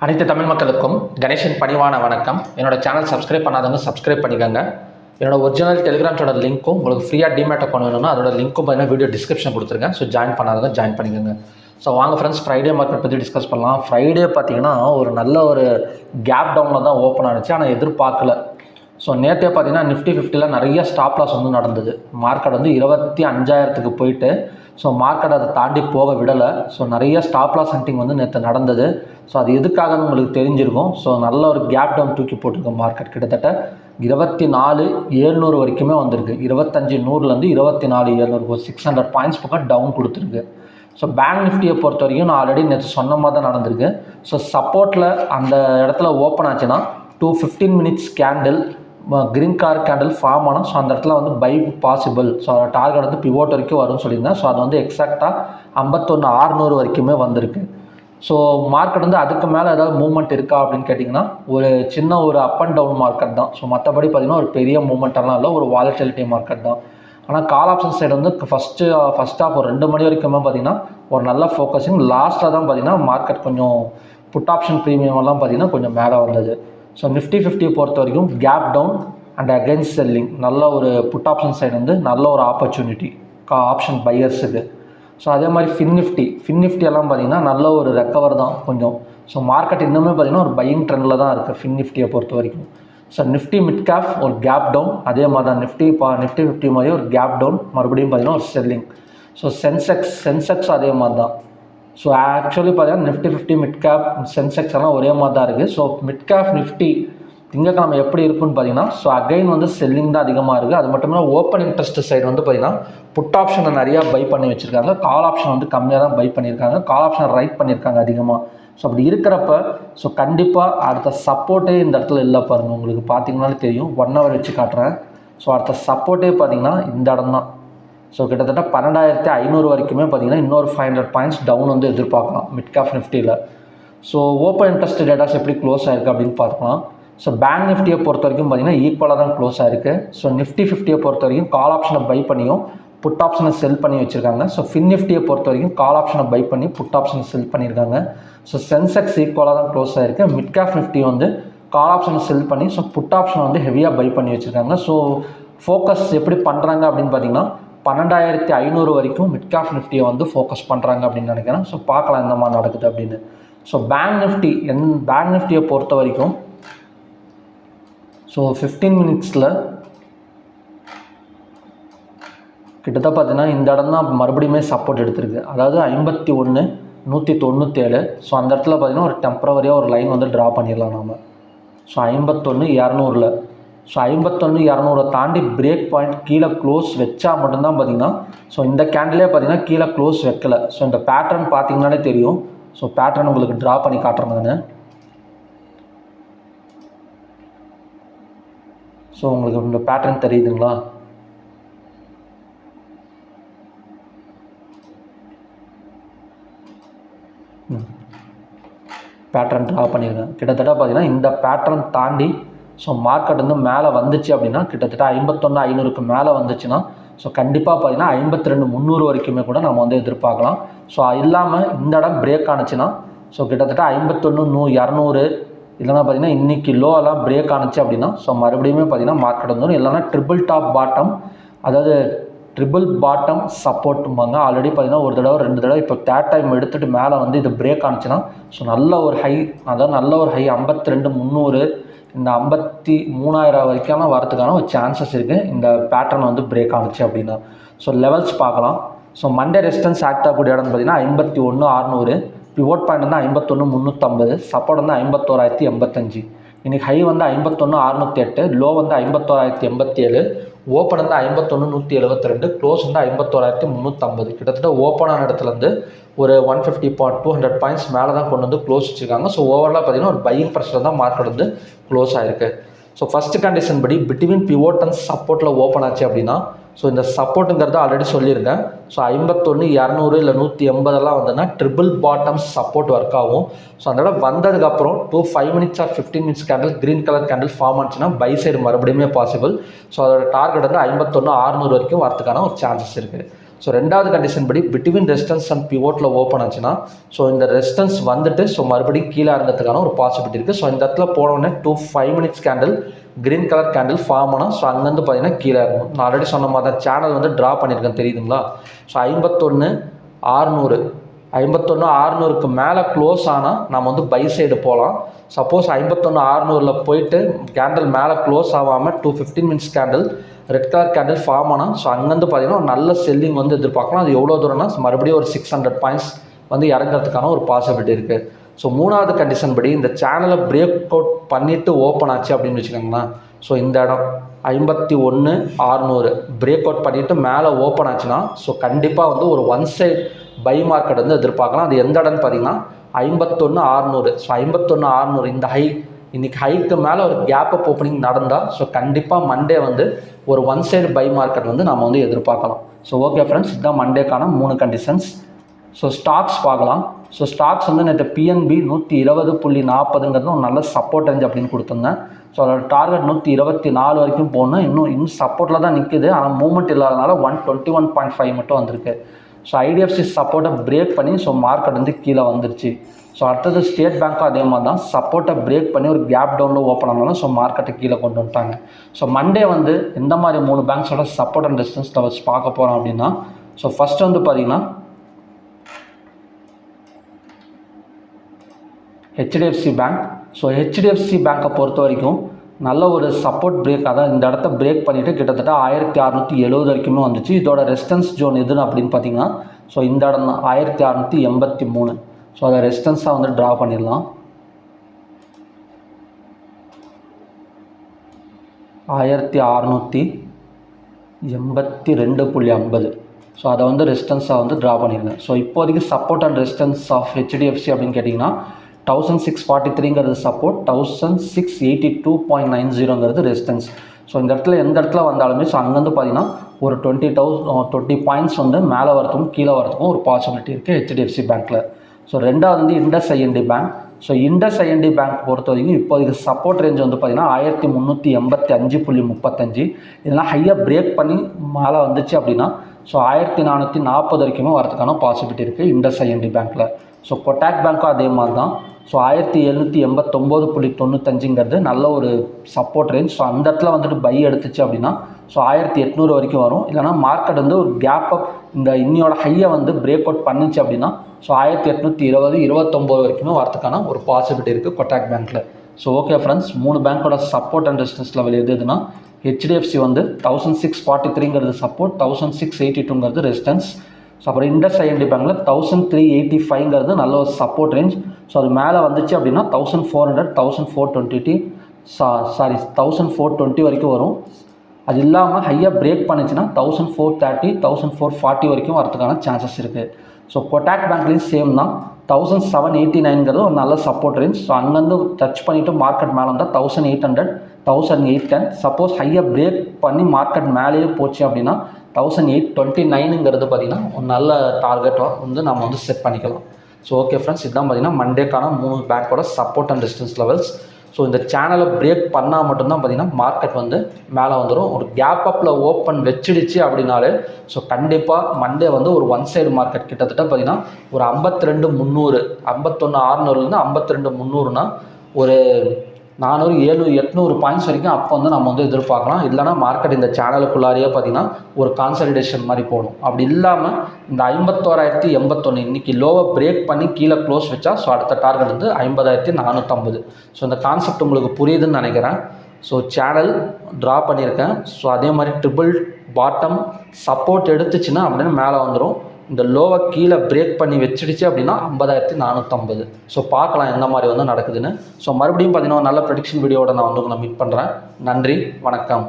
அனைத்து தமிழ் மக்களுக்கும் கணேஷின் பணிவான வணக்கம். என்னோட சேனல் சப்ஸ்கிரைப் பண்ணாதவங்க சப்ஸ்கிரைப் பண்ணிக்கோங்க. என்னோட ஒரிஜினல் டெலிகிராமோட லிங்க்கும் உங்களுக்கு ஃப்ரீயாக டிமேட் அக்கௌண்ட் வேணும்னா அதோட லிங்க்கும் பார்த்தீங்கன்னா வீடியோ டிஸ்கிரிப்ஷன் கொடுத்துருக்கேன். ஸோ ஜாயின் பண்ணாதவங்க ஜாயின் பண்ணிக்கோங்க. ஸோ வாங்க ஃப்ரெண்ட்ஸ், ஃப்ரைடே மார்க்கெட் பற்றி டிஸ்கஸ் பண்ணலாம். ஃப்ரைடே பார்த்தீங்கன்னா ஒரு நல்ல ஒரு கேப் டவுனில் தான் ஓப்பன் ஆனிச்சு, ஆனால் எதிர்பார்க்கல. ஸோ நேற்றே பார்த்தீங்கன்னா நிஃப்டி 50ல் நிறைய ஸ்டாப் லாஸ் வந்து நடந்தது. மார்க்கெட் வந்து 25,000க்கு போயிட்டு ஸோ மார்க்கெட் அதை தாண்டி போக விடலை. ஸோ நிறைய ஸ்டாப் லாஸ் ஹண்டிங் வந்து நேற்று நடந்தது. ஸோ அது எதுக்காகன்னு உங்களுக்கு தெரிஞ்சிருக்கும். ஸோ நல்ல ஒரு கேப் டவுன் தூக்கி போட்டிருக்க மார்க்கெட் கிட்டத்தட்ட 24,700 வரைக்குமே வந்திருக்கு. 25,100லேருந்து 24,700 600 பாயிண்ட்ஸ் பக்கம் டவுன் கொடுத்துருக்கு. ஸோ பேங்க் நிஃப்டியை பொறுத்த வரைக்கும் நான் ஆல்ரெடி நேற்று சொன்ன மாதிரி தான் நடந்திருக்கு. ஸோ சப்போர்ட்டில் அந்த இடத்துல ஓப்பன் ஆச்சுன்னா 215 minutes candle green colour candle form ஆனால் ஸோ அந்த இடத்துல வந்து பை பாசிபிள். ஸோ அதோட டார்கெட் வந்து பிவோட் வரைக்கும் வரும்னு சொல்லியிருந்தேன். ஸோ அது வந்து எக்ஸாக்டாக 51,600 வரைக்குமே வந்திருக்கு. ஸோ மார்க்கெட் வந்து அதுக்கு மேலே ஏதாவது மூவ்மெண்ட் இருக்கா அப்படின்னு கேட்டிங்கன்னா ஒரு சின்ன ஒரு அப் அண்ட் டவுன் மார்க்கெட் தான். ஸோ மற்றபடி பார்த்திங்கன்னா ஒரு பெரிய மூவ்மெண்ட்டெல்லாம் இல்லை, ஒரு வாலட்டிலிட்டி மார்க்கெட் தான். ஆனால் கால் ஆப்ஷன் சைடு வந்து ஃபஸ்ட் ஆஃப் ஒரு 2 மணி வரைக்குமே பார்த்திங்கன்னா ஒரு நல்ல ஃபோக்கஸிங். லாஸ்ட்டில் தான் பார்த்திங்கன்னா மார்க்கெட் கொஞ்சம் புட் ஆப்ஷன் ப்ரீமியம் எல்லாம் பார்த்திங்கன்னா கொஞ்சம் மேலே வந்தது. ஸோ நிஃப்டி 50 பொறுத்த வரைக்கும் gap down and against selling, நல்ல ஒரு புட் ஆப்ஷன் சைடு வந்து நல்ல ஒரு ஆப்பர்ச்சுனிட்டி ஆப்ஷன் பையர்ஸுக்கு. ஸோ அதே மாதிரி ஃபின் நிஃப்டி எல்லாம் பார்த்திங்கன்னா நல்ல ஒரு ரெக்கவர் தான் கொஞ்சம். ஸோ மார்க்கெட் இன்னுமே பார்த்திங்கன்னா ஒரு பையிங் ட்ரெண்டில் தான் இருக்குது ஃபின் நிஃப்டியை பொறுத்த வரைக்கும். ஸோ நிஃப்டி மிட் கேப் ஒரு கேப் டவுன், அதே மாதிரி தான் நிஃப்டி 50 மாதிரி ஒரு கேப் டவுன், மறுபடியும் பார்த்திங்கன்னா ஒரு செல்லிங். ஸோ சென்செக்ஸ் அதே மாதிரி தான். ஸோ ஆக்சுவலி பார்த்தீங்கன்னா நிஃப்டி 50 மிட் கேப் சென்செக்ஸ் எல்லாம் ஒரே மாதிரி தான் இருக்குது. ஸோ மிட் கேப் நிஃப்டி திங்கக்கிழமை எப்படி இருக்குன்னு பார்த்தீங்கன்னா ஸோ அகைன் வந்து செல்லிங் தான் அதிகமாக இருக்குது. அது மட்டும் இல்லாமல் ஓப்பன் இன்ட்ரெஸ்ட் சைடு வந்து பார்த்திங்கன்னா புட் ஆப்ஷனை நிறையா பை பண்ணி வச்சுருக்காங்க, கால் ஆப்ஷன் வந்து கம்மியாக தான் பை பண்ணியிருக்காங்க, கால் ஆப்ஷனை ரைட் பண்ணியிருக்காங்க அதிகமாக. ஸோ அப்படி இருக்கிறப்ப ஸோ கண்டிப்பாக அடுத்த சப்போர்ட்டே இந்த இடத்துல இல்லை பாருங்கள். உங்களுக்கு பார்த்தீங்கன்னாலே தெரியும், 1 hour வச்சு காட்டுறேன். ஸோ அடுத்த சப்போர்ட்டே பார்த்திங்கன்னா இந்த இடம் தான். ஸோ கிட்டத்தட்ட 12,500 வரைக்குமே பார்த்திங்கன்னா இன்னொரு 500 பாயிண்ட்ஸ் டவுன் வந்து எதிர்பார்க்கலாம் மிட் கேப் நிஃப்டியில். ஸோ ஓப்பன் இன்ட்ரெஸ்ட் டேட்டாஸ் எப்படி க்ளோஸ் ஆயிருக்கு அப்படின்னு பார்க்கலாம். ஸோ பேங்க் நிஃப்டியை பொறுத்த வரைக்கும் பார்த்திங்கன்னா ஈக்குவலாக தான் க்ளோஸ் ஆயிருக்கு. ஸோ நிஃப்டி 50யை பொறுத்த வரைக்கும் கால் ஆப்ஷனை பை பண்ணியும் புட் ஆப்ஷனை செல் பண்ணி வச்சுருக்காங்க. ஸோ ஃபின் நிஃப்டியை பொறுத்த வரைக்கும் கால் ஆப்ஷனை பை பண்ணி புட் ஆப்ஷனை செல் பண்ணியிருக்காங்க. ஸோ சென்செக்ஸ் ஈக்குவலாக தான் க்ளோஸ் ஆயிருக்கு. மிட் கேப் நிஃப்டி வந்து கால் ஆப்ஷனை செல் பண்ணி ஸோ புட் ஆப்ஷனை வந்து ஹெவியாக பை பண்ணி வச்சுருக்காங்க. ஸோ ஃபோக்கஸ் எப்படி பண்ணுறாங்க அப்படின்னு பார்த்தீங்கன்னா 12,500 வரைக்கும் மிட் கேப் நிஃப்டியை வந்து ஃபோக்கஸ் பண்ணுறாங்க அப்படின்னு நினைக்கிறேன். ஸோ பார்க்கலாம் இந்த மாதிரி நடக்குது அப்படின்னு. ஸோ பேங்க் நிஃப்டியை பொறுத்த வரைக்கும் ஸோ 15 மினிட்ஸில் கிட்டத்தட்ட பார்த்தீங்கன்னா இந்த இடம் தான் மறுபடியுமே சப்போர்ட் எடுத்திருக்கு. அதாவது 51,197. ஸோ அந்த இடத்துல பார்த்திங்கன்னா ஒரு டெம்பரவரியாக ஒரு லைன் வந்து ட்ரா பண்ணிடலாம் நாம். ஸோ 51,200ல் ஸோ 51,200 தாண்டி பிரேக் பாயிண்ட் கீழே க்ளோஸ் வச்சா மட்டும்தான் பார்த்திங்கன்னா ஸோ இந்த கேண்டிலே பார்த்திங்கன்னா கீழே க்ளோஸ் வைக்கல. ஸோ இந்த பேட்டர்ன் பார்த்திங்கனாலே தெரியும். ஸோ பேட்டர்ன் உங்களுக்கு ட்ரா பண்ணி காட்டுறேன் நான். ஸோ உங்களுக்கு இந்த பேட்டர்ன் தெரியுதுங்களா? பேட்டர்ன் ட்ரா பண்ணியிருக்கேன். கிட்டத்தட்ட பார்த்திங்கன்னா இந்த பேட்டர்ன் தாண்டி ஸோ மார்க்கெட் வந்து மேலே வந்துச்சு அப்படின்னா கிட்டத்தட்ட 51,500க்கு மேலே வந்துச்சுன்னா ஸோ கண்டிப்பாக பார்த்திங்கன்னா 52,300 வரைக்குமே கூட நம்ம வந்து எதிர்பார்க்கலாம். ஸோ இல்லாமல் இந்த இடம் பிரேக் ஆனிச்சுன்னா ஸோ கிட்டத்தட்ட 51,200 இல்லைனா பார்த்திங்கன்னா இன்றைக்கி லோ எல்லாம் பிரேக் ஆனிச்சு அப்படின்னா ஸோ மறுபடியுமே பார்த்திங்கன்னா மார்க்கெட் வந்துடும். இல்லைனா ட்ரிபிள் டாப் பாட்டம், அதாவது ட்ரிபிள் பாட்டம் சப்போர்ட்டும்பாங்க. ஆல்ரெடி பார்த்திங்கன்னா ஒரு தடவை 2 தடவை இப்போ தேர்ட் டைம் எடுத்துகிட்டு மேலே வந்து இது பிரேக் ஆனிச்சுன்னா ஸோ நல்ல ஒரு ஹை, அதாவது நல்ல ஒரு ஹை 52,300 இந்த 53,000 வரைக்கும் வரதுக்கான ஒரு சான்சஸ் இருக்குது இந்த பேட்டர்ன் வந்து பிரேக் ஆனிச்சு அப்படின்னா. ஸோ லெவல்ஸ் பார்க்கலாம். ஸோ மண்டே ரெசிஸ்டன்ஸ் ஆக்ட் ஆகக்கூடிய இடம்னு பார்த்திங்கன்னா 51,600, பிவோட் பாயிண்ட் வந்து 51,350, சப்போர்ட் வந்து 51,085. இன்றைக்கி ஹை வந்து 51,608, லோ வந்து 51,087, ஓப்பன் வந்து 51,172, க்ளோஸ் வந்து 51,350. கிட்டத்தட்ட ஓப்பனான இடத்துலேருந்து ஒரு 150 பாயிண்ட்ஸ் மேலே தான் கொண்டு வந்து க்ளோஸ் வச்சுருக்காங்க. ஸோ ஓவராலாக பார்த்திங்கன்னா ஒரு பையிங் ப்ரெஷர் தான் மார்க்கெட் வந்து க்ளோஸ் ஆகிருக்கு. ஸோ ஃபஸ்ட்டு கண்டிஷன் படி பிட்வீன் பிவோட் அண்ட் சப்போர்ட்டில் ஓப்பன் ஆச்சு அப்படின்னா ஸோ இந்த சப்போர்ட்டுங்கிறத ஆல்ரெடி சொல்லியிருக்கேன். ஸோ 51,200 இல்லை 180 வந்ததுன்னா ட்ரிபிள் பாட்டம் சப்போர்ட் ஒர்க் ஆகும். ஸோ அந்த இடம் வந்ததுக்கப்புறம் 5 minutes or 15 minutes candle green colour candle form ஆச்சுன்னா பை சைடு மறுபடியுமே பாசிபிள். ஸோ அதோட டார்கெட் வந்து 51,600 வரைக்கும் வரதுக்கான ஒரு சான்சஸ் இருக்குது. ஸோ ரெண்டாவது கண்டிஷன் படி பிட்வீன் ரெசிஸ்டன்ஸ் அண்ட் பிவோட்டில் ஓப்பன் ஆச்சுன்னா ஸோ இந்த ரெசிஸ்டன்ஸ் வந்துட்டு ஸோ மறுபடியும் கீழே இறங்கிறதுக்கான ஒரு பாசிபிலிட்டி இருக்குது. ஸோ இந்த இடத்துல போனோடனே 5 minutes candle green colour candle form ஆனால் ஸோ அங்கேருந்து பார்த்தீங்கன்னா கீழே இறங்கும். நான் ஆல்ரெடி சொன்ன மாதிரி தான் சேனல் வந்து ட்ரா பண்ணியிருக்கேன் தெரியுதுங்களா. ஸோ 51,600க்கு மேலே க்ளோஸ் ஆனால் நம்ம வந்து பை சைடு போகலாம். சப்போஸ் 51,600 போயிட்டு கேண்டில் மேலே க்ளோஸ் ஆகாமல் 15 minutes candle red colour candle form ஆனால் ஸோ அங்கேருந்து பார்த்தீங்கன்னா ஒரு நல்ல செல்லிங் வந்து எதிர்பார்க்கலாம். அது எவ்வளோ தூரம்னா மறுபடியும் ஒரு 600 பாயிண்ட்ஸ் வந்து இறங்கிறதுக்கான ஒரு பாசிபிலிட்டி இருக்குது. ஸோ மூணாவது கண்டிஷன் படி இந்த சேனலை பிரேக் அவுட் பண்ணிவிட்டு ஓப்பன் ஆச்சு அப்படின்னு வச்சுக்கோங்களேன். ஸோ இந்த இடம் 51,600 பிரேக் அவுட் பண்ணிவிட்டு மேலே ஓப்பன் ஆச்சுன்னா ஸோ கண்டிப்பாக வந்து ஒரு ஒன் சைட் பை மார்க்கெட் வந்து எதிர்பார்க்கலாம். அது எந்த இடம்னு பார்த்தீங்கன்னா 51,600. ஸோ 51,600 இந்த இன்றைக்கி ஹைக்கு மேலே ஒரு கேப் அப் ஓப்பனிங் நடந்தால் ஸோ கண்டிப்பாக மண்டே வந்து ஒரு ஒன் சைடு பை மார்க்கெட் வந்து நம்ம வந்து எதிர்பார்க்கலாம். ஸோ ஓகே ஃப்ரெண்ட்ஸ், இதுதான் மண்டேக்கான 3 கண்டிஷன்ஸ். ஸோ ஸ்டாக்ஸ் பார்க்கலாம். ஸோ ஸ்டாக்ஸ் வந்து நேற்று பிஎன்பி 120.40ங்கிறது ஒரு நல்ல சப்போர்ட் ரேஞ்ச் அப்படின்னு கொடுத்துருந்தேன். ஸோ அதோட டார்கெட் 124 வரைக்கும் போகணும். இன்னும் சப்போர்ட்டில் தான் நிற்குது. ஆனால் மூவ்மெண்ட் இல்லாதனால 121.5 மட்டும் வந்திருக்கு. ஸோ ஐடிஎஃப்சி சப்போர்ட்டை பிரேக் பண்ணி ஸோ மார்க்கெட் வந்து கீழே வந்துருச்சு. ஸோ அடுத்தது ஸ்டேட் பேங்க்கும் அதே மாதிரி தான் சப்போர்ட்டை பிரேக் பண்ணி ஒரு கேப் டவுனில் ஓப்பன் ஆனாலும் ஸோ மார்க்கெட்டை கீழே கொண்டு வந்துட்டாங்க. ஸோ மண்டே வந்து எந்த மாதிரி 3 பேங்க்ஸோட சப்போர்ட் அண்ட் ரெசிஸ்டன்ஸ் லெவல்ஸ் பார்க்க போகிறோம் அப்படின்னா ஸோ ஃபஸ்ட்டு வந்து பார்த்திங்கன்னா ஹெச்டிஎஃப்சி பேங்க். ஸோ ஹெச்டிஎஃப்சி பேங்க்கை பொறுத்த வரைக்கும் நல்ல ஒரு சப்போர்ட் பிரேக், அதான் இந்த இடத்த பிரேக் பண்ணிவிட்டு கிட்டத்தட்ட 1670 வரைக்குமே வந்துச்சு. இதோட ரெசிஸ்டன்ஸ் ஜோன் எதுன்னு அப்படின்னு பார்த்தீங்கன்னா ஸோ இந்த இடம் தான் 1683. ஸோ அதை ரெசிஸ்டன்ஸாக வந்து ட்ரா பண்ணிடலாம். 1682.50. ஸோ அதை வந்து ரெசிஸ்டன்ஸாக வந்து ட்ரா பண்ணியிருந்தேன். ஸோ இப்போதைக்கு support and resistance of HDFC அப்படின்னு கேட்டிங்கன்னா 1643ங்கிறது சப்போர்ட், 1682.90ங்கிறது ரெசிஸ்டன்ஸ். ஸோ இந்த இடத்துல எந்த இடத்துல வந்தாலுமே ஸோ அங்கேருந்து பார்த்தீங்கன்னா ஒரு 20 பாயிண்ட்ஸ் வந்து மேலே வரத்துக்கும் கீழே வரத்துக்கும் ஒரு பாசிபிலிட்டி இருக்குது ஹெச்டிஎஃப்சி பேங்க்கில். ஸோ ரெண்டாவது வந்து IndusInd bank. So IndusInd bank பொறுத்த வரைக்கும் இப்போதைக்கு சப்போர்ட் ரேஞ்ச் வந்து பார்த்திங்கன்னா 1385.35. இதெல்லாம் ஹையாக பிரேக் பண்ணி மேலே வந்துச்சு அப்படின்னா ஸோ 1440 வரைக்குமே வரதுக்கான பாசிபிலிட்டி இருக்குது இண்டஸ் ஐஎன்டி பேங்க்கில். ஸோ கொட்டாக் பேங்க்கும் அதே மாதிரி தான். ஸோ 1789.95ங்கிறது நல்ல ஒரு சப்போர்ட் ரேஞ்ச். ஸோ அந்த இடத்துல வந்துட்டு பை எடுத்துச்சு அப்படின்னா ஸோ 1800 வரைக்கும் வரும். இல்லைனா மார்க்கெட் வந்து ஒரு கேப் அப் இந்த இன்னியோட ஹையை வந்து பிரேக் அவுட் பண்ணிச்சு அப்படின்னா ஸோ 1820-29 வரைக்குமே வரதுக்கான ஒரு பாசிபிலிட்டி இருக்குது கொட்டாக் பேங்க்கில். ஸோ ஓகே ஃப்ரெண்ட்ஸ், 3 பேங்க்கோட சப்போர்ட் அண்ட் ரெசிஸ்டன்ஸ் லெவல் எதுனா ஹெச்டிஎஃப்சி வந்து 1643ங்கிறது சப்போர்ட், 1682ங்கிறது ரெசிஸ்டன்ஸ். ஸோ அப்புறம் இண்டஸ் ஐஎன்டி பேங்க்கில் 1385ங்கிறது நல்ல ஒரு சப்போர்ட் ரேஞ்ச். ஸோ அது மேலே வந்துச்சு அப்படின்னா 1400, 1420 வரைக்கும் வரும். அது இல்லாமல் ஹையாக பிரேக் பண்ணிச்சுன்னா 1430, 1440 வரைக்கும் வரதுக்கான சான்சஸ் இருக்குது. ஸோ கொட்டாக் பேங்க்லேயும் சேம் தான். 1789ங்கிறது ஒரு நல்ல சப்போர்ட் ரேஞ்ச். ஸோ அங்கேருந்து டச் பண்ணிவிட்டு மார்க்கெட் மேலே வந்தால் 1800, 1810. சப்போஸ் ஹையாக பிரேக் பண்ணி மார்க்கெட் மேலேயே போச்சு அப்படின்னா 1829ங்கிறது பார்த்திங்கன்னா ஒரு நல்ல டார்கெட்டாக வந்து நம்ம வந்து செட் பண்ணிக்கலாம். ஸோ ஓகே ஃப்ரெண்ட்ஸ், இதுதான் பார்த்திங்கன்னா மண்டேக்கான 3 பேங்க்கோட support and resistance levels. So இந்த சேனலை பிரேக் பண்ணால் மட்டும்தான் பார்த்திங்கன்னா மார்க்கெட் வந்து மேலே வந்துடும். ஒரு கேப் அப்பில் ஓப்பன் வச்சிடுச்சு அப்படின்னாலே ஸோ கண்டிப்பாக மண்டே வந்து ஒரு ஒன் சைடு மார்க்கெட் கிட்டத்தட்ட பார்த்திங்கன்னா ஒரு 52,300, 51,600லேருந்து 52,300னா ஒரு 400, 700, 800 பாயிண்ட்ஸ் வரைக்கும் அப்போ வந்து நம்ம வந்து எதிர்பார்க்கலாம். இல்லைனா மார்க்கெட் இந்த சேனலுக்குள்ளாரியே பார்த்திங்கன்னா ஒரு கான்சலிடேஷன் மாதிரி போகணும். அப்படி இல்லாமல் இந்த 51,081 இன்றைக்கி லோவை பிரேக் பண்ணி கீழே க்ளோஸ் வச்சா ஸோ அடுத்த டார்கெட் வந்து 50,450. ஸோ இந்த கான்செப்ட் உங்களுக்கு புரியுதுன்னு நினைக்கிறேன். ஸோ சேனல் ட்ரா பண்ணியிருக்கேன். ஸோ அதே மாதிரி ட்ரிபிள் பாட்டம் சப்போர்ட் எடுத்துச்சுன்னா அப்படின்னு மேலே வந்துடும். இந்த லோவை கீழே பிரேக் பண்ணி வச்சிடுச்சு அப்படின்னா 50,450. ஸோ பார்க்கலாம் எந்த மாதிரி வந்து நடக்குதுன்னு. ஸோ மறுபடியும் பார்த்தீங்கன்னா நல்ல ப்ரெடிக்ஷன் வீடியோட நான் வந்து உங்களை மீட் பண்ணுறேன். நன்றி, வணக்கம்.